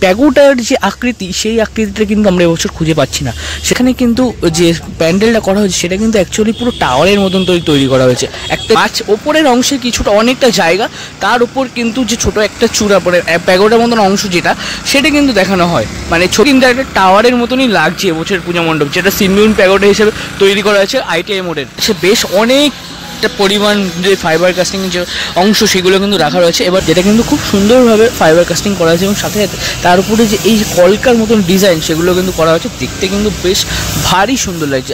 প্যাগোডার যে আকৃতি সেই আকৃতিটা কিন্তু আমরা এবছর খুঁজে পাচ্ছি না। সেখানে কিন্তু যে প্যান্ডেলটা করা হয়েছে সেটা কিন্তু অ্যাকচুয়ালি পুরো টাওয়ারের মতন তৈরি করা হয়েছে। একটা মাছ ওপরের অংশে কিছুটা অনেকটা জায়গা, তার উপর কিন্তু যে ছোট একটা চূড়া পড়ে প্যাগোডার মতন অংশ যেটা সেটা কিন্তু দেখানো হয়। মানে ছোট কিন্তু একটা টাওয়ারের মতনই লাগছে এবছর পূজা মণ্ডপ, যেটা সিনবিউন প্যাগোডা হিসেবে তৈরি করা হয়েছে ITI মোডের। সে বেশ অনেক পরিমাণ যে ফাইবার কাস্টিং যে অংশ সেগুলো কিন্তু রাখা রয়েছে এবার, যেটা কিন্তু খুব সুন্দরভাবে ফাইবার কাস্টিং করা হয়েছে এবং সাথে সাথে তার উপরে যে এই কলকার মতন ডিজাইন সেগুলো কিন্তু করা হয়েছে, দেখতে কিন্তু বেশ ভারী সুন্দর লাগছে।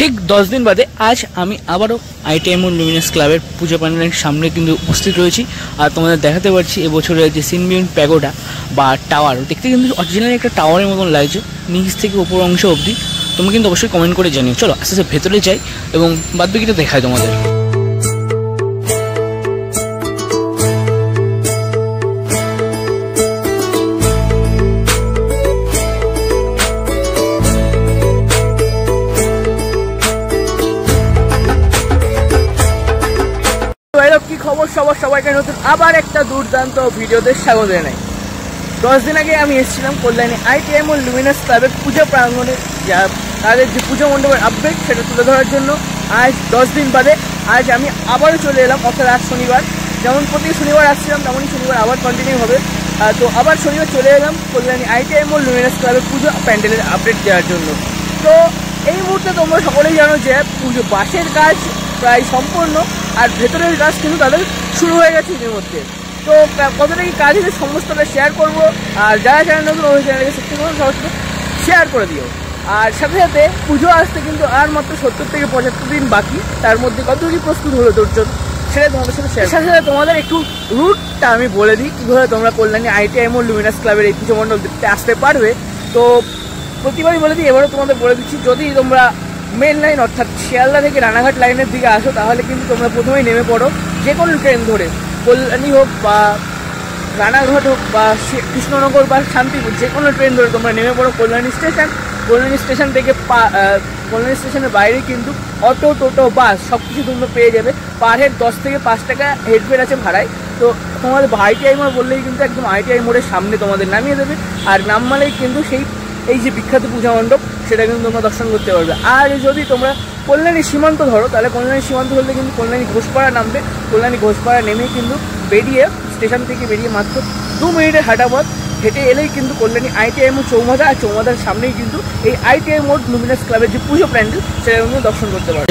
ঠিক 10 দিন বাদে আজ আমি আবারও ITI মোড লুমিনাস ক্লাবের পূজা প্যান্ডেলের সামনে কিন্তু উপস্থিত রয়েছি আর তোমাদের দেখাতে পারছি এবছরের যে সিনবিউন প্যাগোডা বা টাওয়ার, দেখতে কিন্তু অরিজিনালি একটা টাওয়ারের মতন লাগছে নিচ থেকে উপর অংশ অবধি। তোমরা কিন্তু অবশ্যই কমেন্ট করে জানিও। চলো আস্তে আস্তে ভেতরে যাই এবং বাদবাকিটা দেখাই তোমাদের। কি খবর সবাইকে নতুন আবার একটা দুর্দান্ত ভিডিওতে স্বাগত জানাই। 10 দিন আগে আমি এসেছিলাম কল্যাণী ITI মোড লুমিনাস ক্লাবের পূজা প্রাঙ্গণে, যা তাদের যে পুজো মণ্ডপের আপডেট সেটা তুলে ধরার জন্য আজ 10 দিন বাদে আজ আমি আবারও চলে এলাম, অর্থাৎ আজ শনিবার। যেমন প্রতি শনিবার আসছিলাম তেমনই শনিবার আবার কন্টিনিউ হবে। তো আবার শনিবার চলে এলাম কল্যাণী ITI মোড লুমিনাস ক্লাবের পুজো প্যান্ডেলের আপডেট দেওয়ার জন্য। তো এই মুহূর্তে তোমরা সকলেই জানো যে পুজো বাসের কাজ প্রায় সম্পূর্ণ আর ভেতরের কাজ কিন্তু তাদের শুরু হয়ে গেছে এর মধ্যে। তো কতটা কি কাজ হয়েছে সমস্তটা শেয়ার করবো, আর যারা চ্যানেল নতুন ওই চ্যানেলকে সাবস্ক্রাইব সবাই শেয়ার করে দিও। আর সাথে সাথে পুজো আসতে কিন্তু আর মাত্র 70 থেকে 75 দিন বাকি, তার মধ্যে কতটা কি প্রস্তুত হলো তোর জন্য সেটা তোমাদের সাথে শেয়ার। সাথে সাথে তোমাদের একটু রুটটা আমি বলে দিই কীভাবে তোমরা কল্যাণী ITI মোড লুমিনাস ক্লাবের এই পুজো মণ্ডপ দেখতে আসতে পারবে। তো প্রতিবারই বলে দিই, এবারও তোমাদের বলে দিচ্ছি, যদি তোমরা মেন লাইন অর্থাৎ শিয়ালদা থেকে রানাঘাট লাইনের দিকে আসো তাহলে কিন্তু তোমরা প্রথমেই নেমে পড়ো যে কোনো ট্রেন ধরে, কল্যাণী হোক বা রানাঘাট হোক বা কৃষ্ণনগর বা শান্তিপুর, যে কোনো ট্রেন ধরে তোমরা নেমে পড়ো কল্যাণী স্টেশন। কল্যাণী স্টেশন থেকে কল্যাণী স্টেশনের বাইরে কিন্তু অটো, টোটো, বাস সব কিছু তোমরা পেয়ে যাবে। পার হেড 10 থেকে 5 টাকা হেডফেয়ার আছে ভাড়ায়। তো তোমাদের ITI মোড় বললেই কিন্তু একদম ITI মোড়ের সামনে তোমাদের নামিয়ে দেবে, আর নামমালেই কিন্তু এই যে বিখ্যাত পূজা মণ্ডপ সেটা কিন্তু তোমরা দর্শন করতে পারবে। আর যদি তোমরা কল্যাণী সীমান্ত ধরো তাহলে কল্যাণী সীমান্ত ধরলে কিন্তু কল্যাণী ঘোষপাড়া নামবে। কল্যাণী ঘোষপাড়া নেমে কিন্তু বেরিয়ে স্টেশন থেকে বেরিয়ে মাত্র 2 মিনিটের হাঁটা পথ হেঁটে এলেই কিন্তু কল্যাণী ITI মোড চৌমাথা, আর চৌমাথার সামনেই কিন্তু এই ITI মোড লুমিনাস ক্লাবের যে পুজো প্যান্ডেল সেটা কিন্তু দর্শন করতে পারবে।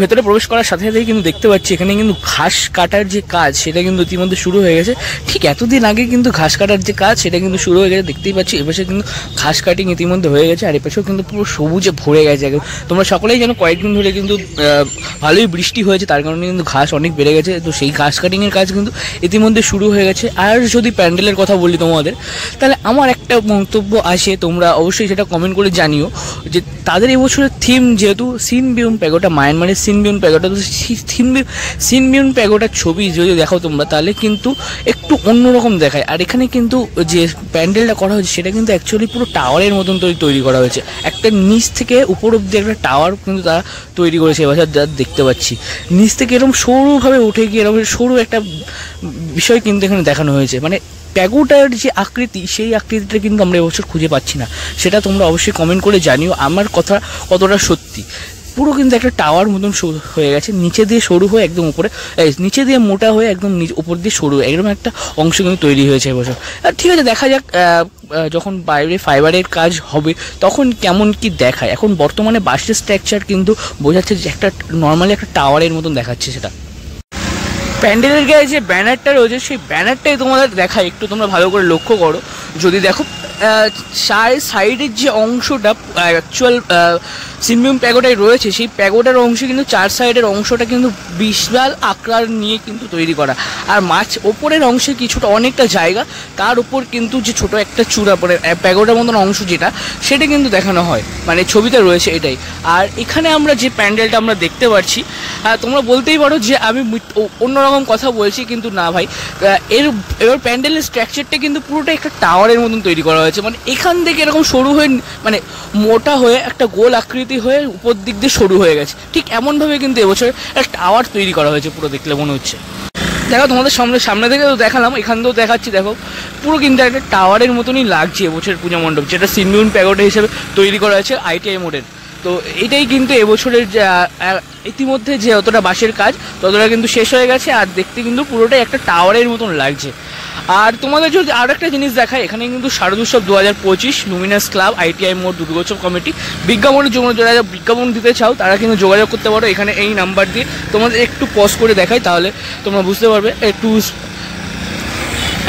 ভেতরে প্রবেশ করার সাথে সাথেই কিন্তু দেখতে পাচ্ছি এখানে কিন্তু ঘাস কাটার যে কাজ সেটা কিন্তু ইতিমধ্যে শুরু হয়ে গেছে। ঠিক এতদিন আগে কিন্তু ঘাস কাটার যে কাজ সেটা কিন্তু শুরু হয়ে গেছে, দেখতেই পাচ্ছি এপাশে কিন্তু ঘাস কাটিং ইতিমধ্যে হয়ে গেছে, আর এপাশেও কিন্তু পুরো সবুজে ভরে গেছে। তোমরা সকলেই জানো কয়েকদিন ধরে কিন্তু ভালোই বৃষ্টি হয়েছে, তার কারণে কিন্তু ঘাস অনেক বেড়ে গেছে। তো সেই ঘাস কাটিংয়ের কাজ কিন্তু ইতিমধ্যে শুরু হয়ে গেছে। আর যদি প্যান্ডেলের কথা বলি তোমাদের, তাহলে আমার একটা মন্তব্য আসে, তোমরা অবশ্যই সেটা কমেন্ট করে জানিও যে তাদের এবছরের থিম যেহেতু সিনবিউন প্যাগোডা, মায়ানমারের সিনবিউন প্যাগোডা, তো সিনবিউন প্যাগোডার ছবি যদি দেখো তোমরা তাহলে কিন্তু একটু অন্যরকম দেখায়। আর এখানে কিন্তু যে প্যান্ডেলটা করা হয়েছে সেটা কিন্তু অ্যাকচুয়ালি পুরো টাওয়ারের মতন তৈরি করা হয়েছে। একটা নিচ থেকে উপর অব্দি একটা টাওয়ার কিন্তু তারা তৈরি করেছে এবছর, যা দেখতে পাচ্ছি নিচ থেকে এরকম সরুভাবে উঠে গিয়ে এরকম সরু একটা বিষয় কিন্তু এখানে দেখানো হয়েছে। মানে প্যাগোডার যে আকৃতি সেই আকৃতিটা কিন্তু আমরা এবছর খুঁজে পাচ্ছি না, সেটা তোমরা অবশ্যই কমেন্ট করে জানিও আমার কথা কতটা সত্যি। পুরো কিন্তু একটা টাওয়ার মতন হয়ে গেছে, নিচে দিয়ে সরু হয়ে একদম উপরে, নিচে দিয়ে মোটা হয়ে একদম উপর দিয়ে সরু, এরকম একটা অংশ কিন্তু তৈরি হয়েছে এবছর। ঠিক আছে, দেখা যাক যখন বাইরে ফাইবারের কাজ হবে তখন কেমন কি দেখায়। এখন বর্তমানে বাসের স্ট্রাকচার কিন্তু বোঝাচ্ছে যে একটা নর্মালি একটা টাওয়ারের মতন দেখাচ্ছে। সেটা প্যান্ডেলের গায়ে যে ব্যানারটা রয়েছে সেই ব্যানারটাই তোমাদের দেখায়, একটু তোমরা ভালো করে লক্ষ্য করো। যদি দেখো সাইডের যে অংশটা অ্যাকচুয়াল সিনবিউন প্যাগোডায় রয়েছে, সেই প্যাগোডার অংশ কিন্তু 4 সাইডের অংশটা কিন্তু বিশাল আকার নিয়ে কিন্তু তৈরি করা। আর ওপরের অংশে কিছুটা অনেকটা জায়গা, তার উপর কিন্তু যে ছোট একটা চূড়া পড়ে প্যাগোডার মতন অংশ যেটা সেটা কিন্তু দেখানো হয়, মানে ছবিতে রয়েছে এটাই। আর এখানে আমরা যে প্যান্ডেলটা আমরা দেখতে পাচ্ছি, তোমরা বলতেই পারো যে আমি অন্যরকম কথা বলছি, কিন্তু না ভাই, এবার প্যান্ডেলের স্ট্রাকচারটা কিন্তু পুরোটা একটা টাওয়ারের মতন তৈরি করা হয়েছে। মানে এখান থেকে এরকম সরু হয়ে, মানে মোটা হয়ে একটা গোল আকৃতি হয়ে উপর দিক দিয়ে সরু হয়ে গেছে, ঠিক এমনভাবে কিন্তু এবছর একটা টাওয়ার তৈরি করা হয়েছে পুরো, দেখলে মনে হচ্ছে। দেখো তোমাদের সামনে থেকে তো দেখালাম, এখান থেকেও দেখাচ্ছি। দেখো পুরো কিন্তু একটা টাওয়ারের মতনই লাগছে এবছরের পূজা মণ্ডপ, যেটা সিনমিউন প্যাগোডা হিসেবে তৈরি করা হয়েছে ITI মোডের। তো এটাই কিন্তু এবছরের ইতিমধ্যে যে যতটা বাঁশের কাজ ততটা কিন্তু শেষ হয়ে গেছে, আর দেখতে কিন্তু পুরোটাই একটা টাওয়ারের মতন লাগছে। আর তোমাদের যদি আরও একটা জিনিস দেখায়, এখানে কিন্তু শারদোৎসব 2025 লুমিনাস ক্লাব ITI মোড দুর্গোৎসব কমিটি বিজ্ঞাপনের জন্য যারা বিজ্ঞাপন দিতে চাও তারা কিন্তু যোগাযোগ করতে পারো এখানে এই নাম্বার দিয়ে। তোমাদের একটু পজ করে দেখাই, তাহলে তোমরা বুঝতে পারবে। একটু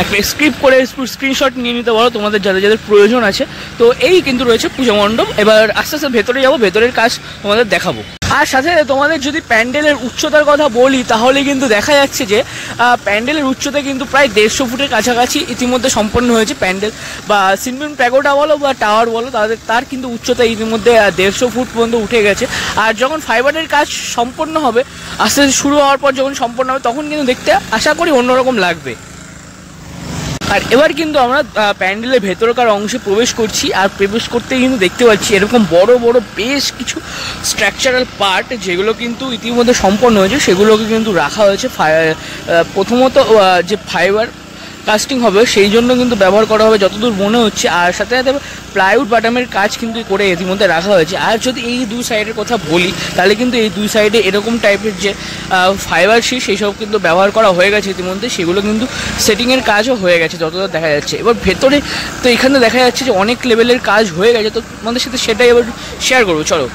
একটা স্ক্রিপ্ট করে স্ক্রিনশট নিয়ে নিতে পারো তোমাদের যাদের প্রয়োজন আছে। তো এই কিন্তু রয়েছে পূজা মণ্ডপ। এবার আস্তে আস্তে ভেতরে যাবো, ভেতরের কাজ তোমাদের দেখাবো। আর সাথে তোমাদের যদি প্যান্ডেলের উচ্চতার কথা বলি, তাহলে কিন্তু দেখা যাচ্ছে যে প্যান্ডেলের উচ্চতা কিন্তু প্রায় 150 ফুটের কাছাকাছি ইতিমধ্যে সম্পন্ন হয়েছে। প্যান্ডেল বা সিনমিউন প্যাগোডা বলো বা টাওয়ার বলো, তার কিন্তু উচ্চতা ইতিমধ্যে 150 ফুট পর্যন্ত উঠে গেছে। আর যখন ফাইবারের কাজ সম্পন্ন হবে, আস্তে আস্তে শুরু হওয়ার পর যখন সম্পন্ন হবে, তখন কিন্তু দেখতে আশা করি অন্যরকম লাগবে। আর এবার কিন্তু আমরা প্যান্ডেলের ভেতরকার অংশে প্রবেশ করছি। আর প্রবেশ করতে কিন্তু দেখতে পাচ্ছি এরকম বড় বড় বেশ কিছু স্ট্রাকচারাল পার্ট, যেগুলো কিন্তু ইতিমধ্যে সম্পন্ন হয়েছে, সেগুলোকে কিন্তু রাখা হয়েছে। প্রথমত যে ফাইবার কাস্টিং হবে সেই জন্য কিন্তু ব্যবহার করা হবে যতদূর মনে হচ্ছে। আর সাথে সাথে প্লাইউড বাটামের কাজ কিন্তু করে ইতিমধ্যে রাখা হয়েছে। আর যদি এই দুই সাইডের কথা বলি, তাহলে কিন্তু এই দুই সাইডে এরকম টাইপের যে ফাইবার শিট সেই সব কিন্তু ব্যবহার করা হয়ে গেছে ইতিমধ্যে, সেগুলো কিন্তু সেটিংয়ের কাজও হয়ে গেছে যতটা দেখা যাচ্ছে। এবার ভেতরে তো এখানে দেখা যাচ্ছে যে অনেক লেভেলের কাজ হয়ে গেছে, তো তোমাদের সাথে সেটাই এবার শেয়ার করবো। চলো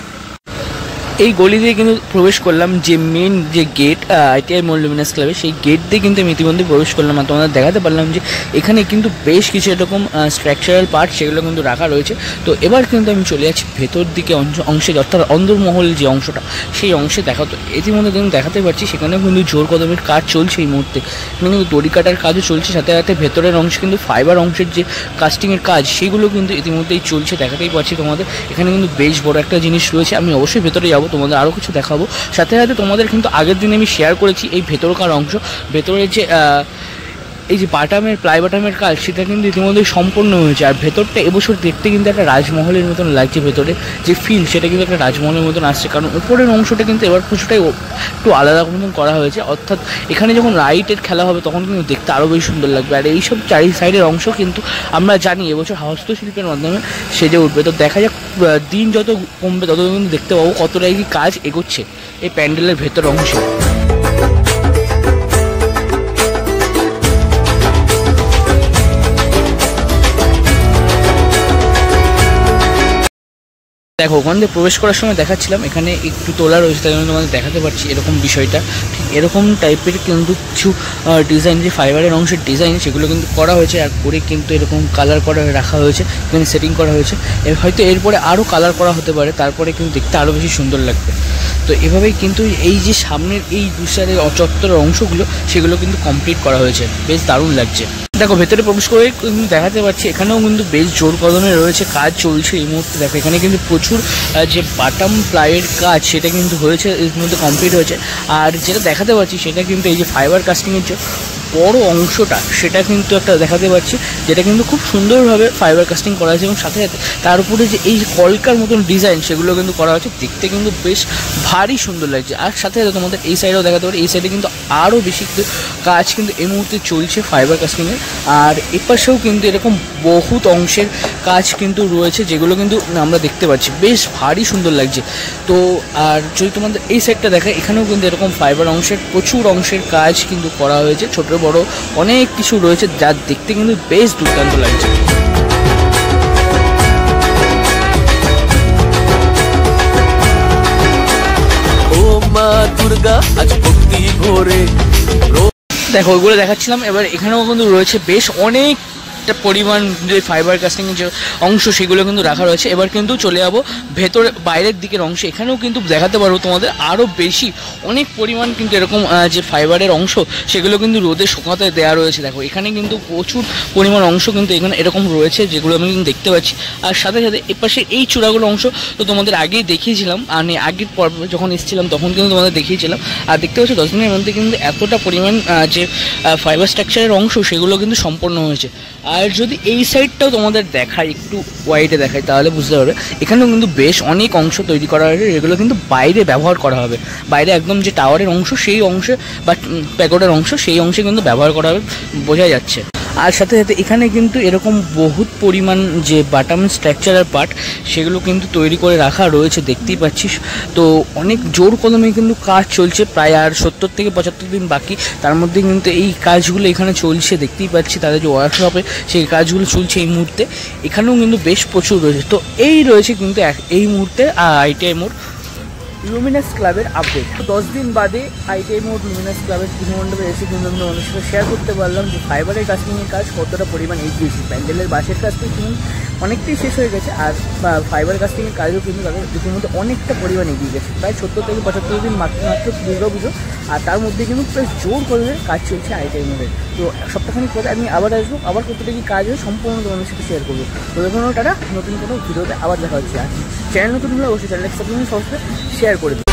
এই গলি দিয়ে কিন্তু প্রবেশ করলাম, যে মেন যে গেট ITI মোড লুমিনাস ক্লাবে, সেই গেট দিয়ে কিন্তু আমি ইতিমধ্যে প্রবেশ করলাম। আর তোমাদের দেখাতে পারলাম যে এখানে কিন্তু বেশ কিছু এরকম স্ট্রাকচারাল পার্ট সেগুলো কিন্তু রাখা রয়েছে। তো এবার কিন্তু আমি চলে যাচ্ছি ভেতর দিকে অংশে, অর্থাৎ অন্দরমহল যে অংশটা, সেই অংশে দেখা। তো ইতিমধ্যে কিন্তু দেখাতে পারছি সেখানেও কিন্তু জোর কদমের কাজ চলছে এই মুহূর্তে। এখানে কিন্তু দড়ি কাটার কাজও চলছে, সাথে সাথে ভেতরের অংশে কিন্তু ফাইবার অংশের যে কাস্টিংয়ের কাজ সেগুলো কিন্তু ইতিমধ্যেই চলছে, দেখাতেই পারছি তোমাদের। এখানে কিন্তু বেশ বড় একটা জিনিস রয়েছে, আমি অবশ্যই ভেতরে যাবো, তোমাদের আরও কিছু দেখাবো। সাথে সাথে তোমাদের কিন্তু আগের দিনে আমি শেয়ার করেছি এই ভেতরকার অংশ, ভেতরের যে এই যে প্লাই বাটামের কাজ, সেটা কিন্তু ইতিমধ্যে সম্পন্ন হয়েছে। আর ভেতরটা এবছর দেখতে কিন্তু একটা রাজমহলের মতন লাগছে, ভেতরে যে ফিল সেটা কিন্তু একটা রাজমহলের মতন আসছে। কারণ উপরের অংশটা কিন্তু এবার কিছুটাই একটু আলাদা মতন করা হয়েছে, অর্থাৎ এখানে যখন রাইটের খেলা হবে তখন কিন্তু দেখতে আরও বেশি সুন্দর লাগবে। আর এইসব চারি সাইডের অংশ কিন্তু আমরা জানি এবছর হস্তশিল্পের মাধ্যমে সেজে উঠবে। তো দেখা যাক দিন যত কমবে তত কিন্তু দেখতে পাবো কতটাই কি কাজ এগোচ্ছে এই প্যান্ডেলের ভেতর অংশে। দেখো ওখান থেকে প্রবেশ করার সময় দেখাচ্ছিলাম এখানে একটু তোলা রয়েছে, তাই জন্য তোমাদের দেখাতে পারছি এরকম বিষয়টা। ঠিক এরকম টাইপের কিন্তু কিছু ডিজাইন, যে ফাইবারের অংশের ডিজাইন সেগুলো কিন্তু করা হয়েছে। আর করে কিন্তু এরকম কালার করা রাখা হয়েছে, এখানে সেটিং করা হয়েছে। হয়তো এরপরে আরও কালার করা হতে পারে, তারপরে কিন্তু দেখতে আরও বেশি সুন্দর লাগবে। তো এভাবেই কিন্তু এই যে সামনের এই দুসারের চত্বরের অংশগুলো সেগুলো কিন্তু কমপ্লিট করা হয়েছে, বেশ দারুণ লাগছে। দেখো ভেতরে প্রবেশ করে কিন্তু দেখাতে পারছি এখানেও কিন্তু বেশ জোর কদমে রয়েছে, কাজ চলছে এই মুহূর্তে। দেখো এখানে কিন্তু প্রচুর যে বাটাম প্লাইয়ের কাজ সেটা কিন্তু হয়েছে, এর মধ্যে কমপ্লিট হয়েছে। আর যেটা দেখাতে পাচ্ছি সেটা কিন্তু এই যে ফাইবার কাস্টিংয়ের যে বড় অংশটা সেটা কিন্তু একটা দেখাতে পাচ্ছি, যেটা কিন্তু খুব সুন্দরভাবে ফাইবার কাস্টিং করা হয়েছে। এবং সাথে সাথে তার উপরে যে এই কলকার মতন ডিজাইন সেগুলো কিন্তু করা হয়েছে, দেখতে কিন্তু বেশ ভারী সুন্দর লাগছে। আর সাথে সাথে তোমাদের এই সাইডেও দেখাতে পারি, এই সাইডে কিন্তু আরও বেশি কাজ কিন্তু এই মুহূর্তে চলছে ফাইবার কাস্টিংয়ের। আর এপাশেও কিন্তু এরকম বহুত অংশের কাজ কিন্তু রয়েছে, যেগুলো কিন্তু আমরা দেখতে পাচ্ছি, বেশ ভারী সুন্দর লাগছে। তো আর যদি তোমাদের এই সাইডটা দেখায়, এখানেও কিন্তু এরকম ফাইবার অংশের প্রচুর অংশের কাজ কিন্তু করা হয়েছে, ছোট বড় অনেক কিছু রয়েছে, যা দেখতে কিন্তু বেশ দুর্দান্ত লাগছে। ও মা দুর্গা আজ ভক্তি ভরে, দেখো ওইগুলো দেখাচ্ছিলাম। এবার এখানেও কিন্তু রয়েছে বেশ অনেক পরিমাণ যে ফাইবার কাস্টিংয়ের যে অংশ সেগুলো কিন্তু রাখা রয়েছে। এবার কিন্তু চলে যাবো ভেতরে বাইরের দিকের অংশে, এখানেও কিন্তু দেখাতে পারবো তোমাদের আরও বেশি অনেক পরিমাণ কিন্তু এরকম যে ফাইবারের অংশ সেগুলো কিন্তু রোদে শুকাতে দেওয়া রয়েছে। দেখো এখানে কিন্তু প্রচুর পরিমাণ অংশ কিন্তু এখানে এরকম রয়েছে, যেগুলো আমি কিন্তু দেখতে পাচ্ছি। আর সাথে সাথে এপাশে এই চূড়াগুলো অংশ তো তোমাদের আগেই দেখিয়েছিলাম, আর আগের পর্বে যখন এসেছিলাম তখন কিন্তু তোমাদের দেখিয়েছিলাম। আর দেখতে পাচ্ছি 10 দিনের মধ্যে কিন্তু এতটা পরিমাণ যে ফাইবার স্ট্রাকচারের অংশ সেগুলো কিন্তু সম্পন্ন হয়েছে। আর আর যদি এই সাইডটাও তোমাদের দেখাই, একটু ওয়াইডে দেখাই, তাহলে বুঝতে পারবে এখানেও কিন্তু বেশ অনেক অংশ তৈরি করা হয়েছে, এগুলো কিন্তু বাইরে ব্যবহার করা হবে। বাইরে একদম যে টাওয়ারের অংশ সেই অংশে বা প্যাগোডার অংশ সেই অংশে কিন্তু ব্যবহার করা হবে, বোঝা যাচ্ছে। আর সাথে সাথে এখানে কিন্তু এরকম বহুত পরিমাণ যে বাটাম স্ট্রাকচারাল পার্ট সেগুলো কিন্তু তৈরি করে রাখা রয়েছে, দেখতেই পাচ্ছিস। তো অনেক জোর কদমে কিন্তু কাজ চলছে, প্রায় আর 70 থেকে 75 দিন বাকি। তার মধ্যে কিন্তু এই কাজগুলো এখানে চলছে, দেখতেই পাচ্ছি তাদের যে ওয়ার্কশপে সেই কাজগুলো চলছে এই মুহূর্তে। এখানেও কিন্তু বেশ প্রচুর রয়েছে। তো এই রয়েছে কিন্তু এই মুহূর্তে আইটিআই মোড় লুমিনাস ক্লাবের আপডেট। 10 দিন বাদে আইটিআই মোড় লুমিনাস ক্লাবের পুজো মণ্ডপে এসে কিন্তু আমি মানুষের সাথে শেয়ার করতে পারলাম যে ফাইবারের কাস্টিংয়ের কাজ কতটা পরিমাণ এগিয়েছে। প্যান্ডেলের বাঁশের কাজ তো কিন্তু অনেকটাই শেষ হয়ে গেছে, আর ফাইবার কাস্টিংয়ের কাজও কিন্তু তাদের ইতিমধ্যে অনেকটা পরিমাণ এগিয়ে গেছে। প্রায় 70 থেকে 75 দিন মাত্র দুর্গা পুজো, আর তার মধ্যে কিন্তু প্রায় জোর করে কাজ চলছে আইটিআই মোড়ে। তো সপ্তাহখানিক পরে আমি আবার আসবো, আবার কতটা কি কাজ হয় সম্পূর্ণ তোমাদের সাথে শেয়ার করবো। তো দেখুন টাটা, নতুন কোনো ভিডিওতে আবার দেখা হচ্ছে। আর চ্যানেল নতুন হলে অবশ্যই চ্যানেলটাকে সাবস্ক্রাইব শেয়ার করে দিন।